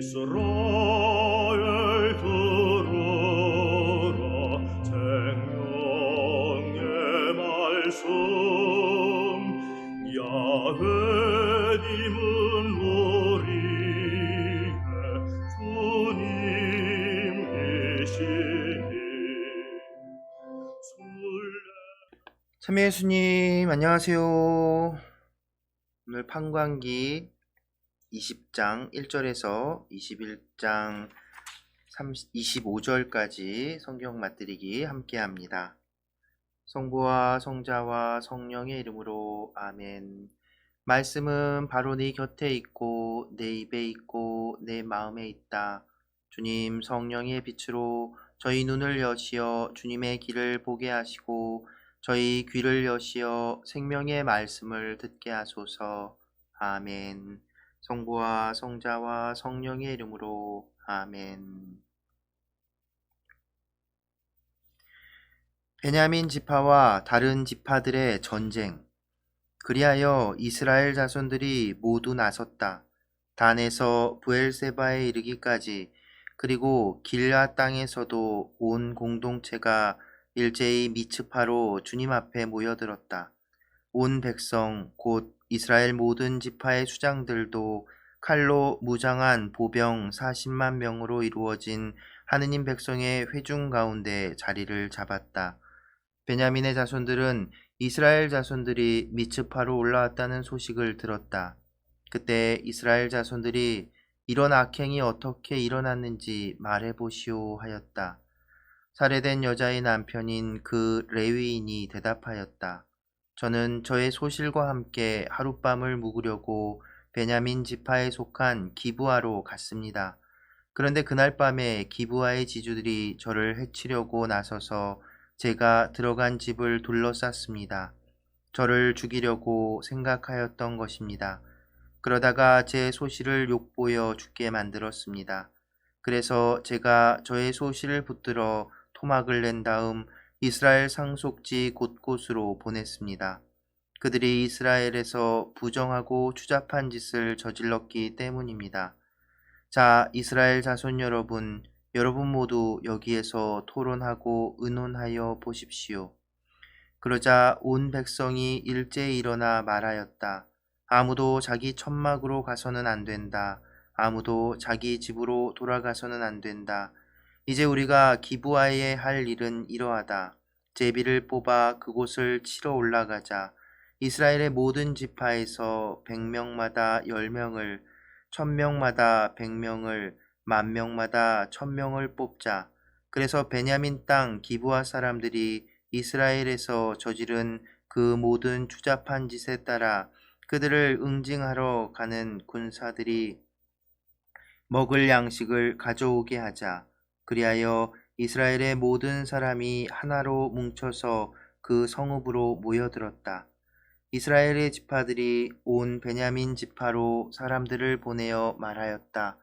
이스라엘 들으라 생명의 말씀 야훼님은 우리의 주님이시니 참여 예수님 안녕하세요. 오늘 판관기 20장 1절에서 21장 25절까지 성경 맛들이기 함께합니다. 성부와 성자와 성령의 이름으로 아멘. 말씀은 바로 네 곁에 있고 내 입에 있고 내 마음에 있다. 주님 성령의 빛으로 저희 눈을 여시어 주님의 길을 보게 하시고 저희 귀를 여시어 생명의 말씀을 듣게 하소서. 아멘. 성부와 성자와 성령의 이름으로 아멘. 베냐민 지파와 다른 지파들의 전쟁. 그리하여 이스라엘 자손들이 모두 나섰다. 단에서 브엘세바에 이르기까지, 그리고 길앗 땅에서도 온 공동체가 일제히 미츠파로 주님 앞에 모여들었다. 온 백성 곧 이스라엘 모든 지파의 수장들도 칼로 무장한 보병 40만 명으로 이루어진 하느님 백성의 회중 가운데 자리를 잡았다. 베냐민의 자손들은 이스라엘 자손들이 미츠파로 올라왔다는 소식을 들었다. 그때 이스라엘 자손들이 이런 악행이 어떻게 일어났는지 말해보시오 하였다. 살해된 여자의 남편인 그 레위인이 대답하였다. 저는 저의 소실과 함께 하룻밤을 묵으려고 베냐민 지파에 속한 기브아로 갔습니다. 그런데 그날 밤에 기브아의 지주들이 저를 해치려고 나서서 제가 들어간 집을 둘러쌌습니다. 저를 죽이려고 생각하였던 것입니다. 그러다가 제 소실을 욕보여 죽게 만들었습니다. 그래서 제가 저의 소실을 붙들어 토막을 낸 다음 이스라엘 상속지 곳곳으로 보냈습니다. 그들이 이스라엘에서 부정하고 추잡한 짓을 저질렀기 때문입니다. 자, 이스라엘 자손 여러분, 여러분 모두 여기에서 토론하고 의논하여 보십시오. 그러자 온 백성이 일제히 일어나 말하였다. 아무도 자기 천막으로 가서는 안 된다. 아무도 자기 집으로 돌아가서는 안 된다. 이제 우리가 기브아에 할 일은 이러하다. 제비를 뽑아 그곳을 치러 올라가자. 이스라엘의 모든 지파에서 100명마다 10명을, 1000명마다 100명을, 10,000명마다 1000명을 뽑자. 그래서 베냐민 땅 기브아 사람들이 이스라엘에서 저지른 그 모든 추잡한 짓에 따라 그들을 응징하러 가는 군사들이 먹을 양식을 가져오게 하자. 그리하여 이스라엘의 모든 사람이 하나로 뭉쳐서 그 성읍으로 모여들었다. 이스라엘의 지파들이 온 베냐민 지파로 사람들을 보내어 말하였다.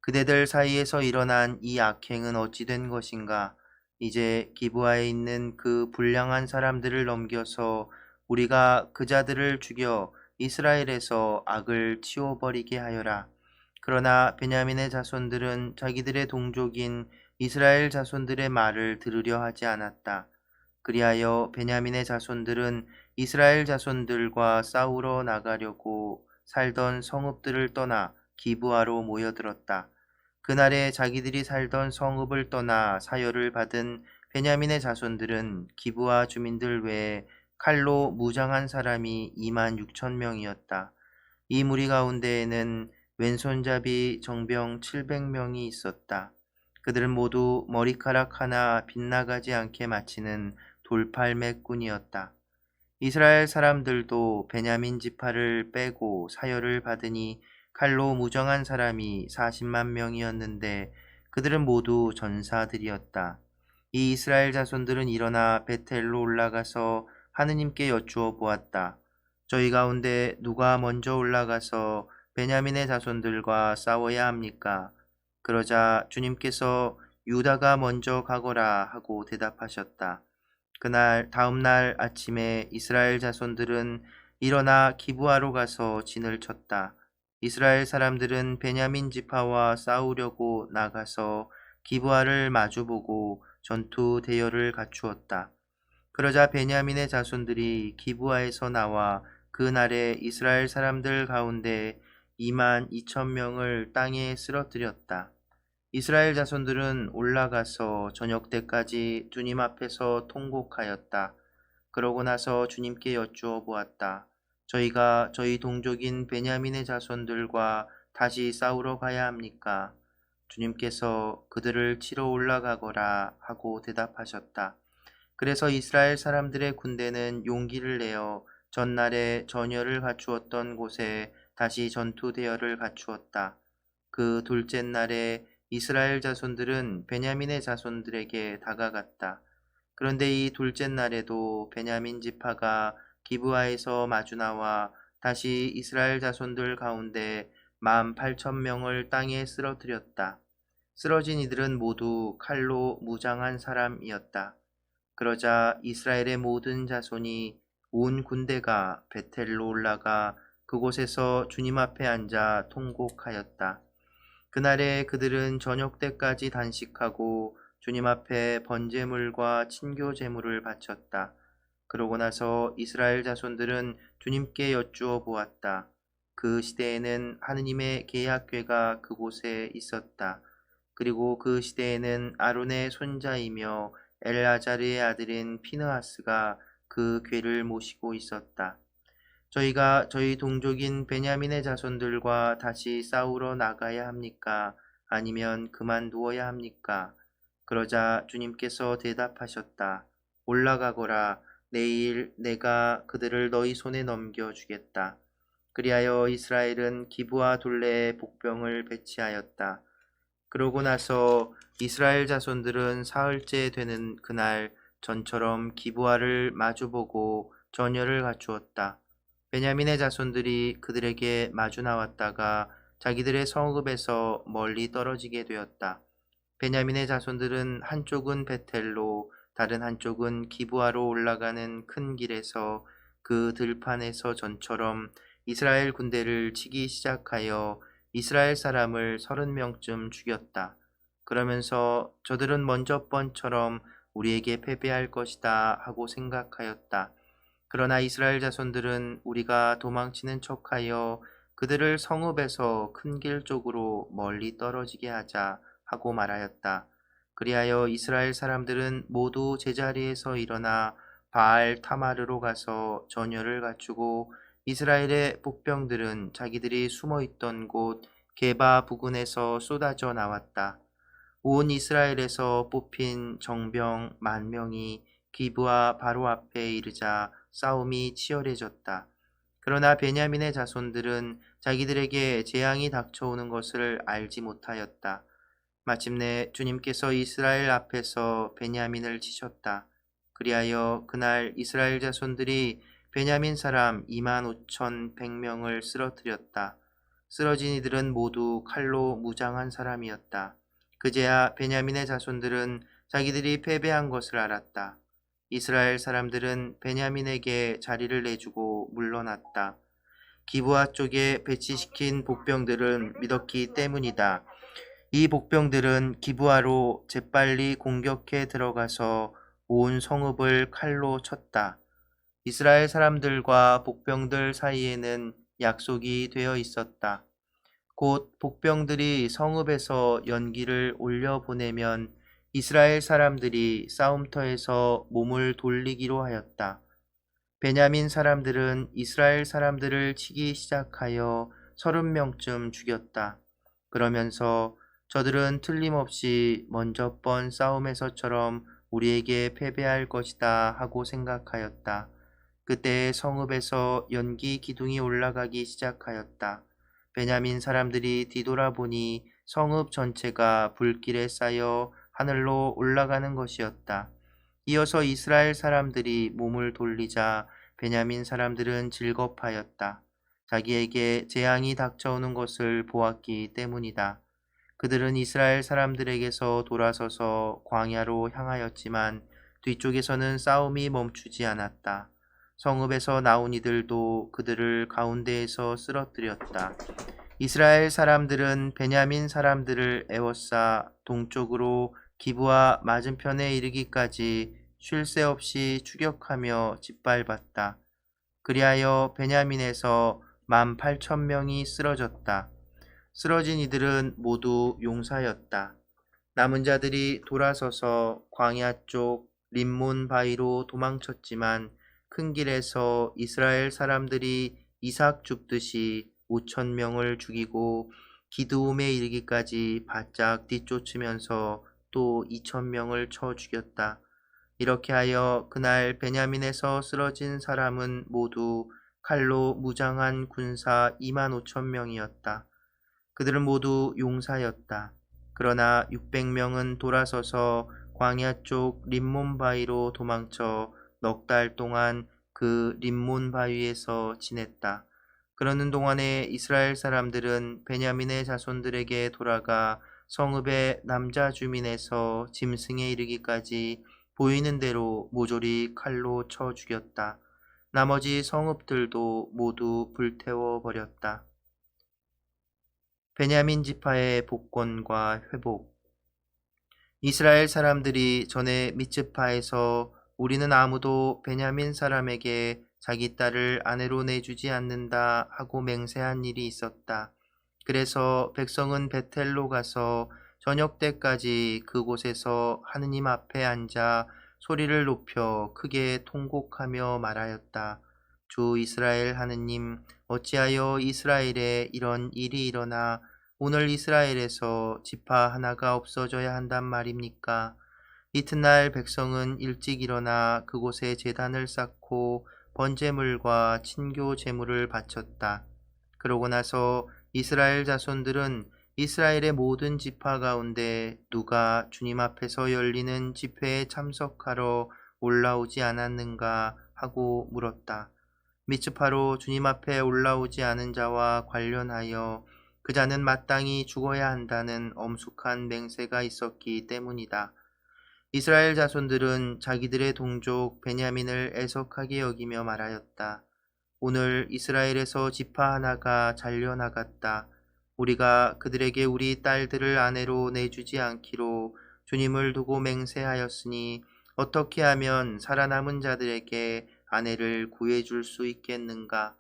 그대들 사이에서 일어난 이 악행은 어찌 된 것인가? 이제 기브아에 있는 그 불량한 사람들을 넘겨서 우리가 그 자들을 죽여 이스라엘에서 악을 치워버리게 하여라. 그러나 베냐민의 자손들은 자기들의 동족인 이스라엘 자손들의 말을 들으려 하지 않았다. 그리하여 베냐민의 자손들은 이스라엘 자손들과 싸우러 나가려고 살던 성읍들을 떠나 기브아로 모여들었다. 그날에 자기들이 살던 성읍을 떠나 사열을 받은 베냐민의 자손들은 기브아 주민들 외에 칼로 무장한 사람이 26,000명이었다. 이 무리 가운데에는 왼손잡이 정병 700명이 있었다. 그들은 모두 머리카락 하나 빗나가지 않게 마치는 돌팔매꾼이었다. 이스라엘 사람들도 베냐민 지파를 빼고 사열을 받으니 칼로 무정한 사람이 40만 명이었는데 그들은 모두 전사들이었다. 이 이스라엘 자손들은 일어나 베텔로 올라가서 하느님께 여쭈어 보았다. 저희 가운데 누가 먼저 올라가서 베냐민의 자손들과 싸워야 합니까? 그러자 주님께서 유다가 먼저 가거라 하고 대답하셨다. 그날 다음날 아침에 이스라엘 자손들은 일어나 기브아로 가서 진을 쳤다. 이스라엘 사람들은 베냐민 지파와 싸우려고 나가서 기브아를 마주보고 전투 대열을 갖추었다. 그러자 베냐민의 자손들이 기브아에서 나와 그 날에 이스라엘 사람들 가운데 2만 2천 명을 땅에 쓰러뜨렸다. 이스라엘 자손들은 올라가서 저녁 때까지 주님 앞에서 통곡하였다. 그러고 나서 주님께 여쭈어 보았다. 저희가 저희 동족인 베냐민의 자손들과 다시 싸우러 가야 합니까? 주님께서 그들을 치러 올라가거라 하고 대답하셨다. 그래서 이스라엘 사람들의 군대는 용기를 내어 전날에 전열을 갖추었던 곳에 다시 전투 대열을 갖추었다. 그 둘째 날에 이스라엘 자손들은 베냐민의 자손들에게 다가갔다. 그런데 이 둘째 날에도 베냐민 지파가 기브아에서 마주 나와 다시 이스라엘 자손들 가운데 18,000명을 땅에 쓰러뜨렸다. 쓰러진 이들은 모두 칼로 무장한 사람이었다. 그러자 이스라엘의 모든 자손이 온 군대가 베텔로 올라가 그곳에서 주님 앞에 앉아 통곡하였다. 그날에 그들은 저녁 때까지 단식하고 주님 앞에 번제물과 친교 제물을 바쳤다. 그러고 나서 이스라엘 자손들은 주님께 여쭈어 보았다. 그 시대에는 하느님의 계약궤가 그곳에 있었다. 그리고 그 시대에는 아론의 손자이며 엘아자르의 아들인 피느하스가 그 궤를 모시고 있었다. 저희가 저희 동족인 베냐민의 자손들과 다시 싸우러 나가야 합니까? 아니면 그만두어야 합니까? 그러자 주님께서 대답하셨다. 올라가거라. 내일 내가 그들을 너희 손에 넘겨주겠다. 그리하여 이스라엘은 기브아 둘레에 복병을 배치하였다. 그러고 나서 이스라엘 자손들은 사흘째 되는 그날 전처럼 기브아를 마주보고 전열을 갖추었다. 베냐민의 자손들이 그들에게 마주 나왔다가 자기들의 성읍에서 멀리 떨어지게 되었다. 베냐민의 자손들은 한쪽은 베텔로 다른 한쪽은 기브아로 올라가는 큰 길에서 그 들판에서 전처럼 이스라엘 군대를 치기 시작하여 이스라엘 사람을 30명쯤 죽였다. 그러면서 저들은 먼저 번처럼 우리에게 패배할 것이다 하고 생각하였다. 그러나 이스라엘 자손들은 우리가 도망치는 척하여 그들을 성읍에서 큰 길 쪽으로 멀리 떨어지게 하자 하고 말하였다. 그리하여 이스라엘 사람들은 모두 제자리에서 일어나 바알 타마르로 가서 전열을 갖추고 이스라엘의 복병들은 자기들이 숨어있던 곳 게바 부근에서 쏟아져 나왔다. 온 이스라엘에서 뽑힌 정병 10,000명이 기브아 바로 앞에 이르자 싸움이 치열해졌다. 그러나 베냐민의 자손들은 자기들에게 재앙이 닥쳐오는 것을 알지 못하였다. 마침내 주님께서 이스라엘 앞에서 베냐민을 치셨다. 그리하여 그날 이스라엘 자손들이 베냐민 사람 25,100명을 쓰러뜨렸다. 쓰러진 이들은 모두 칼로 무장한 사람이었다. 그제야 베냐민의 자손들은 자기들이 패배한 것을 알았다. 이스라엘 사람들은 베냐민에게 자리를 내주고 물러났다. 기브아 쪽에 배치시킨 복병들은 믿었기 때문이다. 이 복병들은 기브아로 재빨리 공격해 들어가서 온 성읍을 칼로 쳤다. 이스라엘 사람들과 복병들 사이에는 약속이 되어 있었다. 곧 복병들이 성읍에서 연기를 올려보내면 이스라엘 사람들이 싸움터에서 몸을 돌리기로 하였다. 베냐민 사람들은 이스라엘 사람들을 치기 시작하여 30명쯤 죽였다. 그러면서 저들은 틀림없이 먼저 번 싸움에서처럼 우리에게 패배할 것이다 하고 생각하였다. 그때 성읍에서 연기 기둥이 올라가기 시작하였다. 베냐민 사람들이 뒤돌아보니 성읍 전체가 불길에 쌓여 하늘로 올라가는 것이었다. 이어서 이스라엘 사람들이 몸을 돌리자 베냐민 사람들은 즐겁하였다. 자기에게 재앙이 닥쳐오는 것을 보았기 때문이다. 그들은 이스라엘 사람들에게서 돌아서서 광야로 향하였지만 뒤쪽에서는 싸움이 멈추지 않았다. 성읍에서 나온 이들도 그들을 가운데에서 쓰러뜨렸다. 이스라엘 사람들은 베냐민 사람들을 에워싸 동쪽으로 기브와 맞은편에 이르기까지 쉴 새 없이 추격하며 짓밟았다. 그리하여 베냐민에서 18,000명이 쓰러졌다. 쓰러진 이들은 모두 용사였다. 남은 자들이 돌아서서 광야 쪽 림몬 바위로 도망쳤지만 큰 길에서 이스라엘 사람들이 이삭 줍듯이 5,000명을 죽이고 기드움에 이르기까지 바짝 뒤쫓으면서 또 2,000명을 쳐 죽였다. 이렇게 하여 그날 베냐민에서 쓰러진 사람은 모두 칼로 무장한 군사 25,000명이었다. 그들은 모두 용사였다. 그러나 600명은 돌아서서 광야 쪽 림몬 바위로 도망쳐 넉 달 동안 그 림몬 바위에서 지냈다. 그러는 동안에 이스라엘 사람들은 베냐민의 자손들에게 돌아가 성읍의 남자 주민에서 짐승에 이르기까지 보이는 대로 모조리 칼로 쳐 죽였다. 나머지 성읍들도 모두 불태워 버렸다. 베냐민 지파의 복권과 회복. 이스라엘 사람들이 전에 미츠파에서 우리는 아무도 베냐민 사람에게 자기 딸을 아내로 내주지 않는다 하고 맹세한 일이 있었다. 그래서 백성은 베텔로 가서 저녁 때까지 그곳에서 하느님 앞에 앉아 소리를 높여 크게 통곡하며 말하였다. 주 이스라엘 하느님, 어찌하여 이스라엘에 이런 일이 일어나 오늘 이스라엘에서 지파 하나가 없어져야 한단 말입니까? 이튿날 백성은 일찍 일어나 그곳에 제단을 쌓고 번제물과 친교 제물을 바쳤다. 그러고 나서 이스라엘 자손들은 이스라엘의 모든 지파 가운데 누가 주님 앞에서 열리는 집회에 참석하러 올라오지 않았는가 하고 물었다. 미츠파로 주님 앞에 올라오지 않은 자와 관련하여 그 자는 마땅히 죽어야 한다는 엄숙한 맹세가 있었기 때문이다. 이스라엘 자손들은 자기들의 동족 베냐민을 애석하게 여기며 말하였다. 오늘 이스라엘에서 지파 하나가 잘려나갔다. 우리가 그들에게 우리 딸들을 아내로 내주지 않기로 주님을 두고 맹세하였으니 어떻게 하면 살아남은 자들에게 아내를 구해줄 수 있겠는가?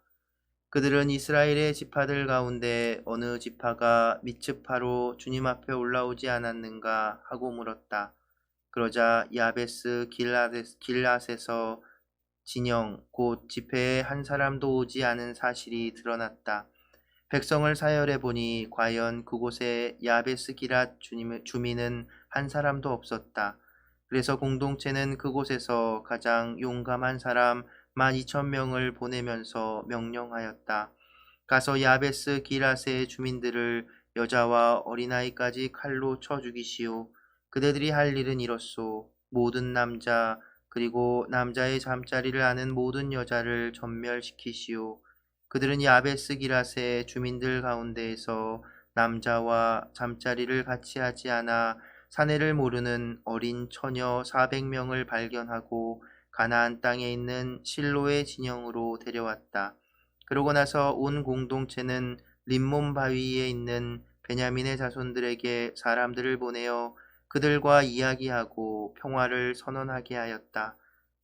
그들은 이스라엘의 지파들 가운데 어느 지파가 미츠파로 주님 앞에 올라오지 않았는가 하고 물었다. 그러자 야베스 길앗에서 진영 곧 집회에 한 사람도 오지 않은 사실이 드러났다. 백성을 사열해 보니 과연 그곳에 야베스 길앗 주민은 한 사람도 없었다. 그래서 공동체는 그곳에서 가장 용감한 사람 12,000명을 보내면서 명령하였다. 가서 야베스 길앗의 주민들을 여자와 어린아이까지 칼로 쳐 죽이시오. 그대들이 할 일은 이렇소. 모든 남자 그리고 남자의 잠자리를 아는 모든 여자를 전멸시키시오. 그들은 야베스 기랏의 주민들 가운데에서 남자와 잠자리를 같이 하지 않아 사내를 모르는 어린 처녀 400명을 발견하고 가나안 땅에 있는 실로의 진영으로 데려왔다. 그러고 나서 온 공동체는 림몬 바위에 있는 베냐민의 자손들에게 사람들을 보내어 그들과 이야기하고 평화를 선언하게 하였다.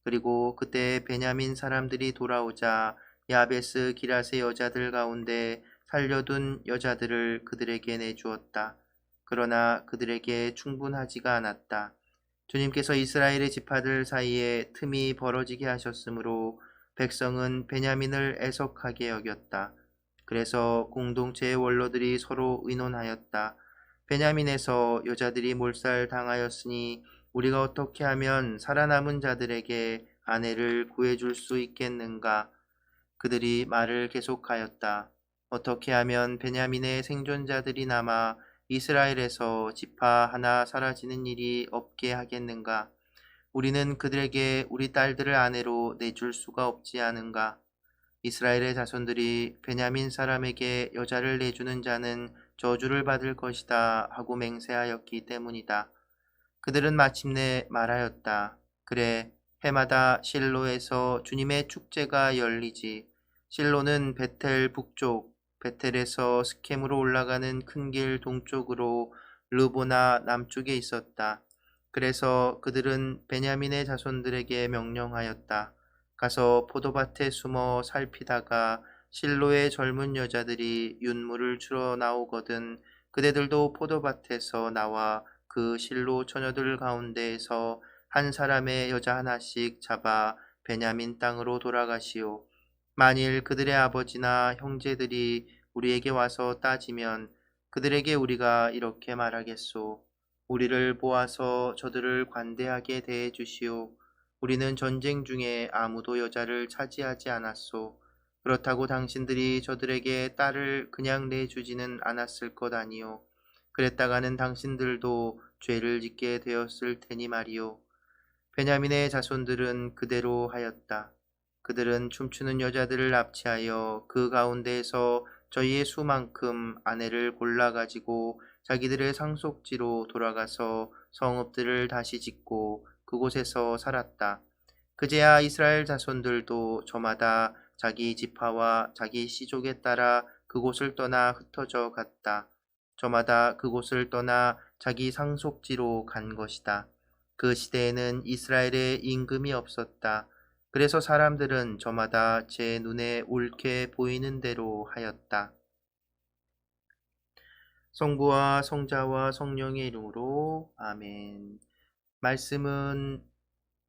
그리고 그때 베냐민 사람들이 돌아오자 야베스 기랏의 여자들 가운데 살려둔 여자들을 그들에게 내주었다. 그러나 그들에게 충분하지가 않았다. 주님께서 이스라엘의 지파들 사이에 틈이 벌어지게 하셨으므로 백성은 베냐민을 애석하게 여겼다. 그래서 공동체의 원로들이 서로 의논하였다. 베냐민에서 여자들이 몰살당하였으니 우리가 어떻게 하면 살아남은 자들에게 아내를 구해줄 수 있겠는가? 그들이 말을 계속하였다. 어떻게 하면 베냐민의 생존자들이 남아 이스라엘에서 지파 하나 사라지는 일이 없게 하겠는가? 우리는 그들에게 우리 딸들을 아내로 내줄 수가 없지 않은가? 이스라엘의 자손들이 베냐민 사람에게 여자를 내주는 자는 저주를 받을 것이다 하고 맹세하였기 때문이다. 그들은 마침내 말하였다. 그래, 해마다 실로에서 주님의 축제가 열리지. 실로는 베텔 북쪽, 베텔에서 스켐으로 올라가는 큰 길 동쪽으로 르보나 남쪽에 있었다. 그래서 그들은 베냐민의 자손들에게 명령하였다. 가서 포도밭에 숨어 살피다가 실로의 젊은 여자들이 윤물을 주러 나오거든 그대들도 포도밭에서 나와 그 실로 처녀들 가운데에서 한 사람의 여자 하나씩 잡아 베냐민 땅으로 돌아가시오. 만일 그들의 아버지나 형제들이 우리에게 와서 따지면 그들에게 우리가 이렇게 말하겠소. 우리를 모아서 저들을 관대하게 대해 주시오. 우리는 전쟁 중에 아무도 여자를 차지하지 않았소. 그렇다고 당신들이 저들에게 딸을 그냥 내주지는 않았을 것 아니오. 그랬다가는 당신들도 죄를 짓게 되었을 테니 말이오. 베냐민의 자손들은 그대로 하였다. 그들은 춤추는 여자들을 납치하여 그 가운데에서 저희의 수만큼 아내를 골라가지고 자기들의 상속지로 돌아가서 성읍들을 다시 짓고 그곳에서 살았다. 그제야 이스라엘 자손들도 저마다 자기 지파와 자기 시족에 따라 그곳을 떠나 흩어져 갔다. 저마다 그곳을 떠나 자기 상속지로 간 것이다. 그 시대에는 이스라엘에 임금이 없었다. 그래서 사람들은 저마다 제 눈에 옳게 보이는 대로 하였다. 성부와 성자와 성령의 이름으로 아멘. 말씀은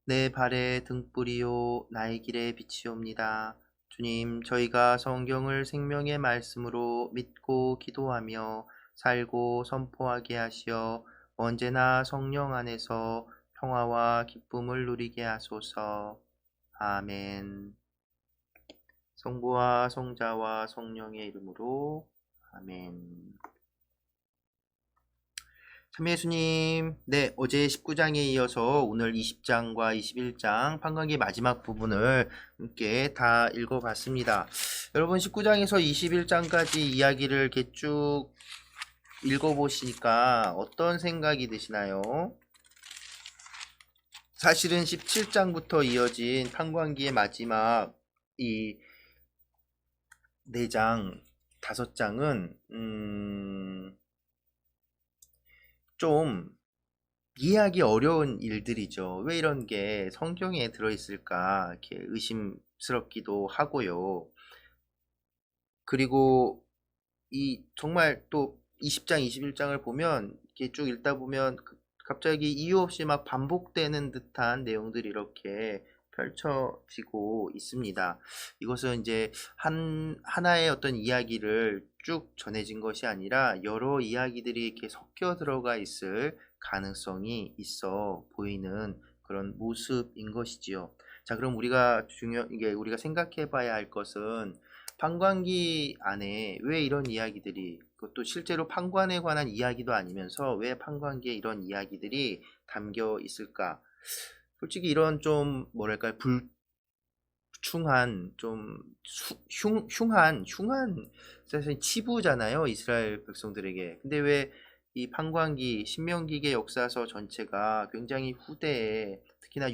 내 발의 등불이요 나의 길의 빛이옵니다. 주님, 저희가 성경을 생명의 말씀으로 믿고 기도하며 살고 선포하게 하시어 언제나 성령 안에서 평화와 기쁨을 누리게 하소서. 아멘. 성부와 성자와 성령의 이름으로 아멘. 참 예수님, 네, 어제 19장에 이어서 오늘 20장과 21장 판관기 마지막 부분을 함께 다 읽어봤습니다. 여러분 19장에서 21장까지 이야기를 이렇게 쭉 읽어보시니까 어떤 생각이 드시나요? 사실은 17장부터 이어진 판관기의 마지막 이 4장, 5장은 좀 이해하기 어려운 일들이죠. 왜 이런 게 성경에 들어있을까 이렇게 의심스럽기도 하고요. 그리고 이 정말 또 20장, 21장을 보면 이렇게 쭉 읽다 보면 갑자기 이유 없이 막 반복되는 듯한 내용들이 이렇게 펼쳐지고 있습니다. 이것은 이제 하나의 어떤 이야기를 쭉 전해진 것이 아니라 여러 이야기들이 이렇게 섞여 들어가 있을 가능성이 있어 보이는 그런 모습인 것이지요. 자, 그럼 이게 우리가 생각해 봐야 할 것은 판관기 안에 왜 이런 이야기들이, 그것도 실제로 판관에 관한 이야기도 아니면서 왜 판관기에 이런 이야기들이 담겨 있을까? 솔직히 이런 좀 뭐랄까요, 불충한 좀 흉한 사실 치부잖아요, 이스라엘 백성들에게. 근데 왜 이 판관기 신명기의 역사서 전체가 굉장히 후대에 특히나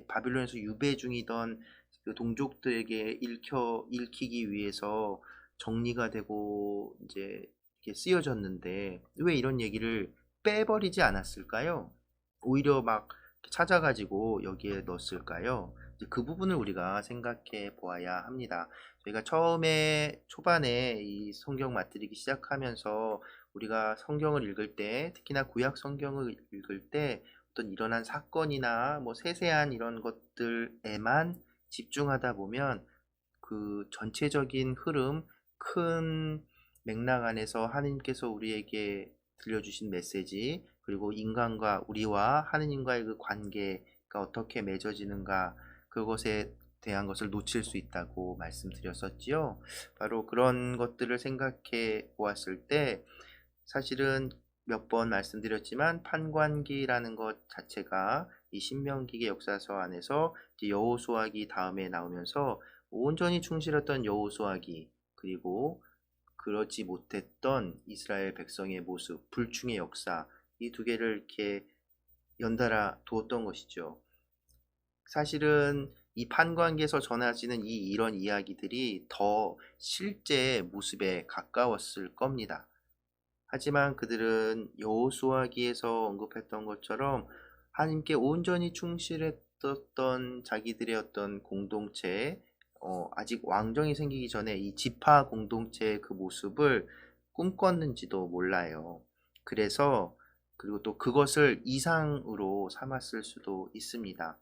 바빌론에서 유배 중이던 그 동족들에게 읽히기 위해서 정리가 되고 이제 이렇게 쓰여졌는데 왜 이런 얘기를 빼버리지 않았을까요? 오히려 막 찾아가지고 여기에 넣었을까요? 이제 그 부분을 우리가 생각해 보아야 합니다. 저희가 초반에 이 성경 맛들이기 시작하면서 우리가 성경을 읽을 때, 특히나 구약 성경을 읽을 때 어떤 일어난 사건이나 뭐 세세한 이런 것들에만 집중하다 보면 그 전체적인 흐름, 큰 맥락 안에서 하느님께서 우리에게 들려주신 메시지, 그리고 우리와 하느님과의 그 관계가 어떻게 맺어지는가, 그것에 대한 것을 놓칠 수 있다고 말씀드렸었지요. 바로 그런 것들을 생각해 보았을 때 사실은 몇 번 말씀드렸지만 판관기라는 것 자체가 이 신명기의 역사서 안에서 이제 여호수아기 다음에 나오면서 온전히 충실했던 여호수아기, 그리고 그렇지 못했던 이스라엘 백성의 모습, 불충의 역사, 이 두 개를 이렇게 연달아 두었던 것이죠. 사실은 이 판관계에서 전해지는 이런 이야기들이 더 실제 모습에 가까웠을 겁니다. 하지만 그들은 여호수아기에서 언급했던 것처럼 하나님께 온전히 충실했던 자기들의 어떤 공동체, 아직 왕정이 생기기 전에 이 지파 공동체의 그 모습을 꿈꿨는지도 몰라요. 그래서 그리고 또 그것을 이상으로 삼았을 수도 있습니다.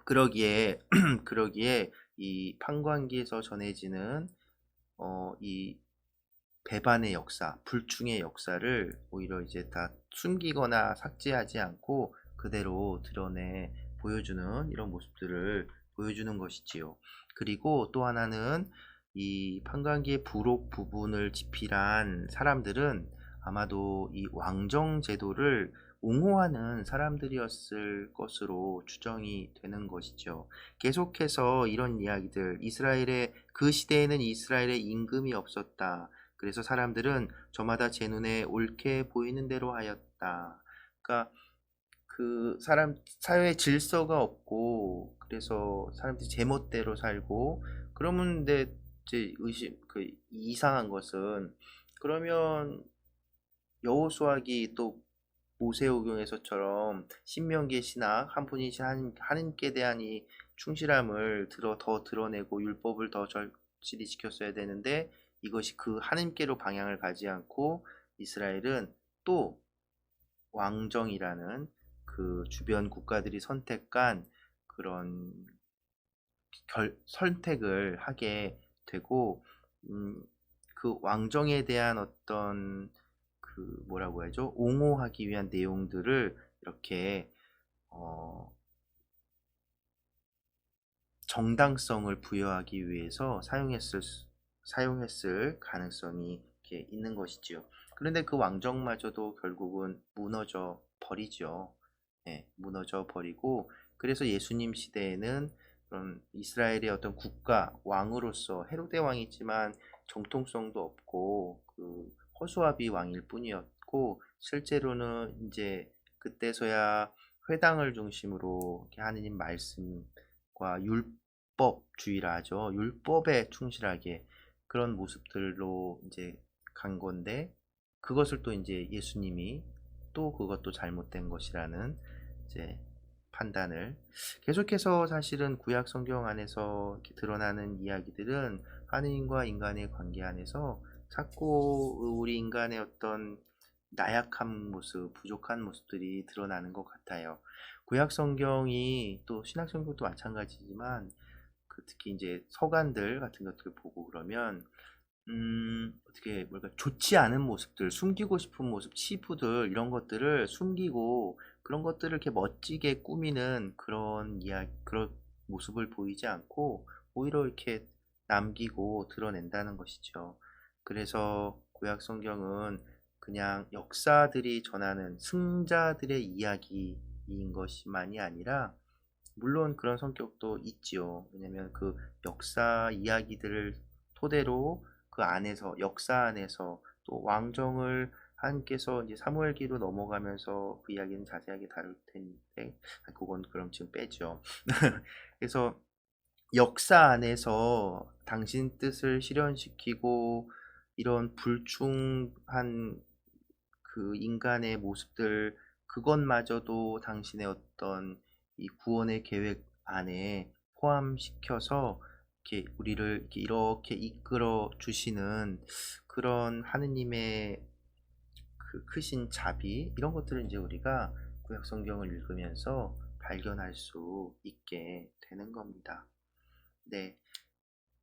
그러기에 그러기에 이 판관기에서 전해지는 이 배반의 역사, 불충의 역사를 오히려 이제 다 숨기거나 삭제하지 않고 그대로 드러내 보여주는 이런 모습들을 보여주는 것이지요. 그리고 또 하나는 이 판관기의 부록 부분을 집필한 사람들은 아마도 이 왕정 제도를 옹호하는 사람들이었을 것으로 추정이 되는 것이죠. 계속해서 이런 이야기들, 이스라엘의 그 시대에는 이스라엘의 임금이 없었다. 그래서 사람들은 저마다 제 눈에 옳게 보이는 대로 하였다. 그러니까 그 사회 질서가 없고 그래서 사람들이 제멋대로 살고 그러면 근데 이제 이상한 것은 그러면 여호수아기 또 모세오경에서처럼 신명기의 신학 한 분이신 하나님께 대한 이 충실함을 더 드러내고 율법을 더 절실히 지켰어야 되는데 이것이 그 하나님께로 방향을 가지 않고 이스라엘은 또 왕정이라는 그 주변 국가들이 선택한 그런 선택을 하게 되고 그 왕정에 대한 어떤 그 뭐라고 해야죠? 옹호하기 위한 내용들을 이렇게 정당성을 부여하기 위해서 사용했을 가능성이 이렇게 있는 것이지요. 그런데 그 왕정마저도 결국은 무너져 버리죠. 네, 무너져 버리고 그래서 예수님 시대에는 그런 이스라엘의 어떤 국가 왕으로서 헤로데 왕이지만 정통성도 없고 그 허수아비 왕일 뿐이었고 실제로는 이제 그때서야 회당을 중심으로 하느님 말씀과 율법주의라 하죠. 율법에 충실하게 그런 모습들로 이제 간 건데 그것을 또 이제 예수님이 또 그것도 잘못된 것이라는 이제 판단을 계속해서 사실은 구약 성경 안에서 이렇게 드러나는 이야기들은 하느님과 인간의 관계 안에서 자꾸 우리 인간의 어떤 나약한 모습, 부족한 모습들이 드러나는 것 같아요. 구약 성경이 또 신약 성경도 마찬가지지만 특히 이제 서간들 같은 것들을 보고 그러면 어떻게 뭘까 좋지 않은 모습들, 숨기고 싶은 모습, 치부들 이런 것들을 숨기고 그런 것들을 이렇게 멋지게 꾸미는 그런 모습을 보이지 않고 오히려 이렇게 남기고 드러낸다는 것이죠. 그래서 구약 성경은 그냥 역사들이 전하는 승자들의 이야기인 것만이 아니라 물론 그런 성격도 있지요. 왜냐면 그 역사 이야기들을 토대로 그 안에서 역사 안에서 또 왕정을 하나님께서 이제 사무엘기로 넘어가면서 그 이야기는 자세하게 다룰 텐데 그건 그럼 지금 빼죠. 그래서 역사 안에서 당신 뜻을 실현시키고 이런 불충한 그 인간의 모습들 그것마저도 당신의 어떤 이 구원의 계획 안에 포함시켜서 이렇게 우리를 이렇게 이끌어 주시는 그런 하느님의 그 크신 자비 이런 것들을 이제 우리가 구약 성경을 읽으면서 발견할 수 있게 되는 겁니다. 네.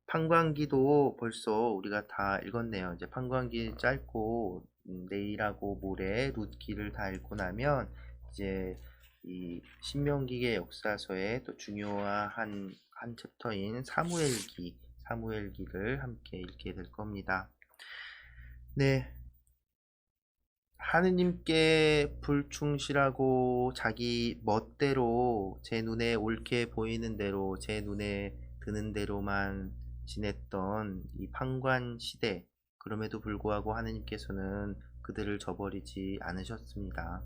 판관기도 벌써 우리가 다 읽었네요. 이제 판관기 짧고 내일하고 모레 룻기를 다 읽고 나면 이제 이 신명기의 역사서의 또 중요한 한 챕터인 사무엘기를 함께 읽게 될 겁니다. 네. 하느님께 불충실하고 자기 멋대로 제 눈에 옳게 보이는 대로 제 눈에 드는 대로만 지냈던 이 판관 시대 그럼에도 불구하고 하느님께서는 그들을 저버리지 않으셨습니다.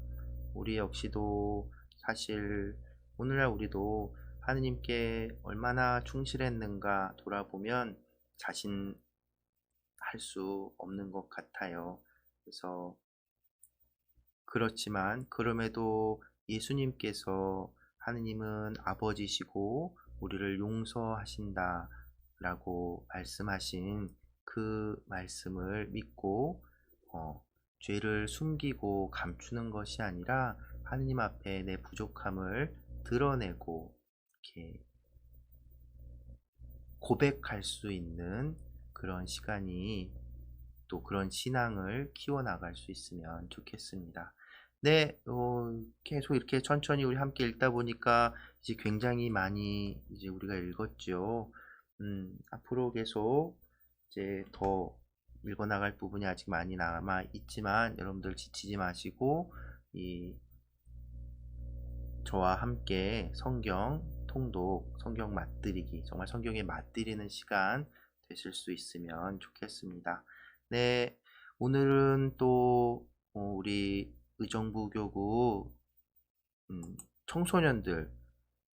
우리 역시도 사실 오늘날 우리도 하느님께 얼마나 충실했는가 돌아보면 자신할 수 없는 것 같아요. 그래서 그렇지만 그럼에도 예수님께서 하느님은 아버지시고 우리를 용서하신다 라고 말씀하신 그 말씀을 믿고 죄를 숨기고 감추는 것이 아니라 하느님 앞에 내 부족함을 드러내고 이렇게 고백할 수 있는 그런 시간이, 또 그런 신앙을 키워나갈 수 있으면 좋겠습니다. 네, 계속 이렇게 천천히 우리 함께 읽다 보니까 이제 굉장히 많이 이제 우리가 읽었죠. 앞으로 계속 이제 더 읽어나갈 부분이 아직 많이 남아 있지만 여러분들 지치지 마시고 저와 함께 성경 통독, 성경 맛들이기, 정말 성경에 맛들이는 시간 되실 수 있으면 좋겠습니다. 네, 오늘은 또 우리 의정부교구 청소년들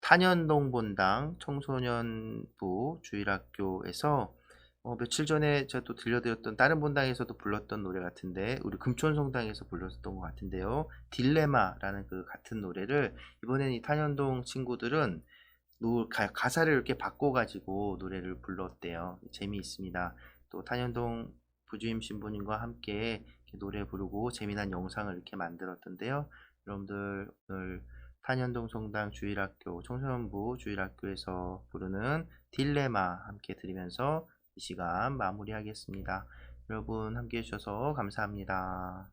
탄현동 본당 청소년부 주일학교에서 며칠 전에 제가 또 들려드렸던 다른 본당에서도 불렀던 노래 같은데, 우리 금촌성당에서 불렀던 것 같은데요, 딜레마라는 그 같은 노래를 이번엔 이 탄현동 친구들은 가사를 이렇게 바꿔가지고 노래를 불렀대요. 재미있습니다. 또 탄현동 부주임 신부님과 함께 이렇게 노래 부르고 재미난 영상을 이렇게 만들었던데요. 여러분들 오늘 탄현동 성당 주일학교 청소년부 주일학교에서 부르는 딜레마 함께 들으면서 이 시간 마무리하겠습니다. 여러분 함께 해주셔서 감사합니다.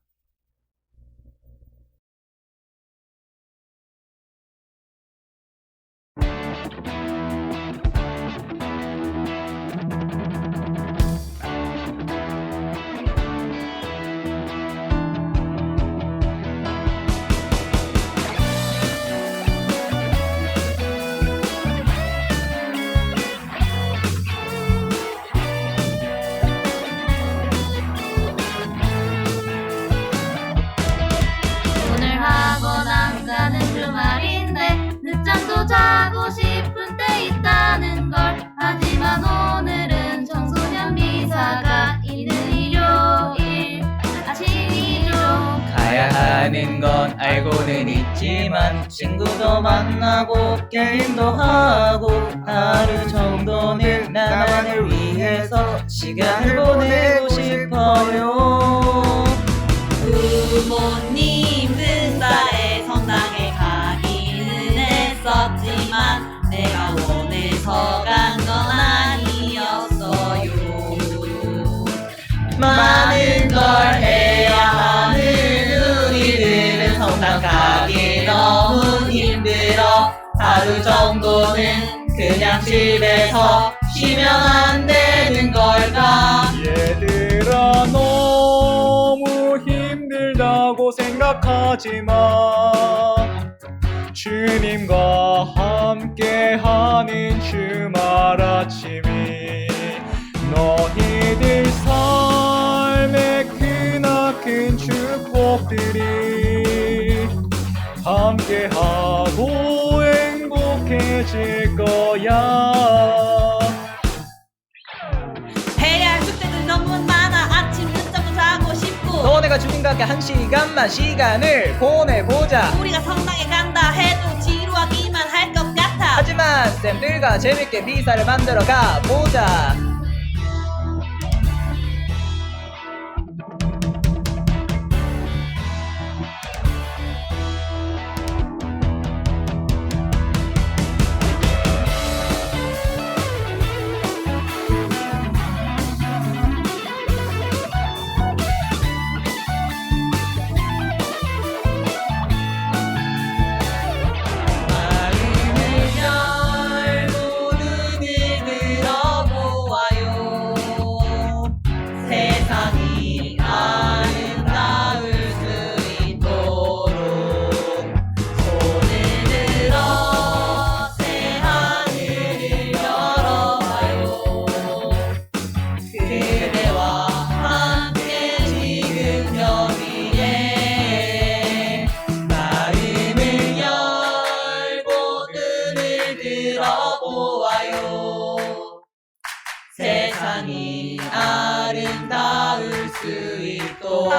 오늘 학원 안 가는 주말인데 늦잠도 자고 싶은 때 있다는 걸. 하지만 오늘은 청소년 미사가 있는 일요일 아침이죠. 가야 하는 건 알고는 있지만 친구도 만나고 게임도 하고 하루 정도는 나만을 위해서 시간을 보내고 싶어요. 부모님 등살에 성당에 가기는 했었지만 내가 원해서 간 건 아니었어요. 많은 걸 해야 하는 우리들은 성당 가기 너무 힘들어. 하루 정도는 그냥 집에서 쉬면 안 되는 걸까. 얘들아, 너무 힘들다고 생각하지마. 주님과 함께하는 주말 아침이 너희들 삶에 크나큰 축복들이 함께하고 행복해질 거야. 해야 할 숙제들 너무 많아. 아침 늦잠도 자고 싶고. 너네가 주님과 함께 한 시간만 시간을 보내보자. 우리가 성당에 간다 해도 지루하기만 할 것 같아. 하지만 쌤들과 재밌게 미사를 만들어 가보자. 마음을 열고 눈을 들어보아 들어보아요. 세상이 아름다울 수 있도록